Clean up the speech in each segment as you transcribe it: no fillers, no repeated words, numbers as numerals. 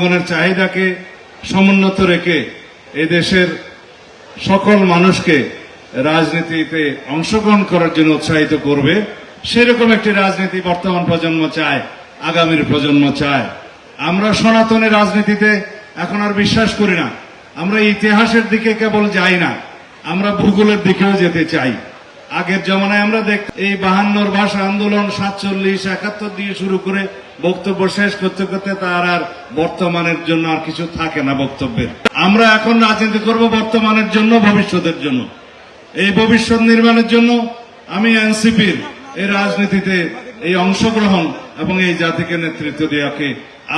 জনগণের চাহিদাকে সমুন্নত রেখে এই দেশের সকল মানুষকে রাজনীতিতে অংশগ্রহণ করার জন্য উৎসাহিত করবে, সেরকম একটি রাজনীতি বর্তমান প্রজন্ম চায়, আগামীর প্রজন্ম চায়। আমরা সনাতনী রাজনীতিতে এখন আর বিশ্বাস করি না। আমরা ইতিহাসের দিকে কেবল যাই না, আমরা ভূগোলের দিকেও যেতে চাই। আগের জমানায় আমরা এই 52 ভাষা আন্দোলন, 47, 71 দিয়ে শুরু করে বক্তব্য শেষ করতে করতে তার আর বর্তমানের জন্য আর কিছু থাকে না বক্তব্যের। আমরা এখন রাজনীতি করব বর্তমানের জন্য, ভবিষ্যতের জন্য। এই ভবিষ্যৎ নির্মাণের জন্য আমি এনসিপির এই রাজনীতিতে এই অংশগ্রহণ এবং এই জাতিকে নেতৃত্ব দেওয়াকে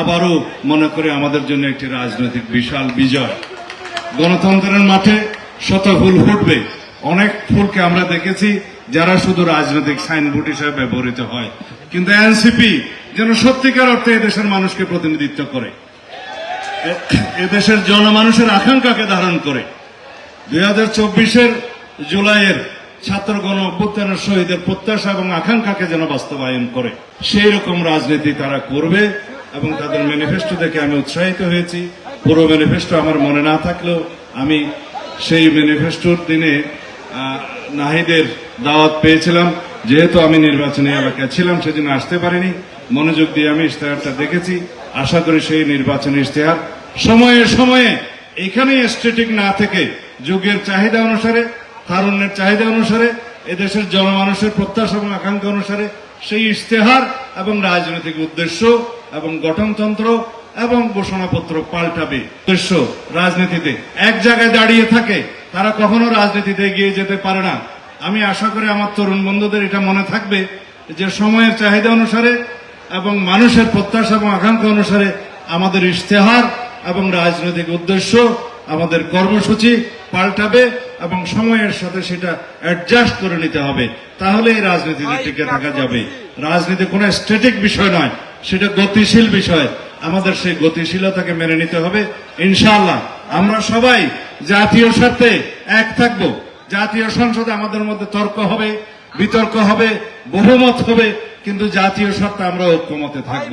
আবারও মনে করে আমাদের জন্য একটি রাজনৈতিক বিশাল বিজয়। গণতন্ত্রের মাঠে শত ফুল ফুটবে। অনেক ফুলকে আমরা দেখেছি যারা শুধু রাজনৈতিক সাইনবোর্ড হিসেবে ব্যবহৃত হয়, কিন্তু এনসিপি যেন সত্যিকার অর্থে এদেশের মানুষকে প্রতিনিধিত্ব করে, এদেশের জনমানুষের আকাঙ্ক্ষাকে ধারণ করে। 2024 জুলাইয়ের ছাত্র গণ অভ্যুত্থানের শহীদের প্রত্যাশা এবং আকাঙ্ক্ষাকে যেন বাস্তবায়ন করে, সেই রকম রাজনীতি তারা করবে। এবং তাদের ম্যানিফেস্টো দেখে আমি উৎসাহিত হয়েছি। পুরো ম্যানিফেস্টো আমার মনে না থাকলেও আমি সেই ম্যানিফেস্টোর দিনে নাহিদের দাওয়াত পেয়েছিলাম। যেহেতু আমি নির্বাচনী এলাকায় ছিলাম সেজন্য আসতে পারিনি, মনোযোগ দিয়ে আমি ইশতেহারটা দেখেছি। আশা করি সেই নির্বাচনী ইশতেহার সময়ে সময়ে এখানে স্ট্যাটিক না থেকে যুগের চাহিদা অনুসারে, তারুণ্যের চাহিদা অনুসারে, এদেশের জনমানুষের প্রত্যাশা এবং আকাঙ্ক্ষা অনুসারে সেই ইশতেহার এবং রাজনৈতিক উদ্দেশ্য এবং গঠনতন্ত্র এবং ঘোষণাপত্র পাল্টাবে। উদ্দেশ্য রাজনীতিতে এক জায়গায় দাঁড়িয়ে থাকে, তারা কখনো রাজনীতিতে এগিয়ে যেতে পারে না। আমি আশা করি আমার তরুণ বন্ধুদের এটা মনে থাকবে যে সময়ের চাহিদা অনুসারে এবং মানুষের প্রত্যাশা এবং আকাঙ্ক্ষা অনুসারে আমাদের ইশতেহার এবং রাজনৈতিক উদ্দেশ্য, আমাদের কর্মসূচি পাল্টাবে এবং সময়ের সাথে সেটা অ্যাডজাস্ট করে নিতে হবে। তাহলে এই রাজনীতিতে টিকে থাকা যাবে। রাজনীতি কোনো স্ট্যাটিক বিষয় নয়, সেটা গতিশীল বিষয়। আমাদের সেই গতিশীলতাকে মেনে নিতে হবে। ইনশাআল্লাহ আমরা সবাই জাতীয় স্বার্থে এক থাকব। জাতীয় সংসদে আমাদের মধ্যে তর্ক হবে, বিতর্ক হবে, বহুমত হবে, কিন্তু জাতীয় স্বার্থে আমরা ঐক্যমতে থাকব।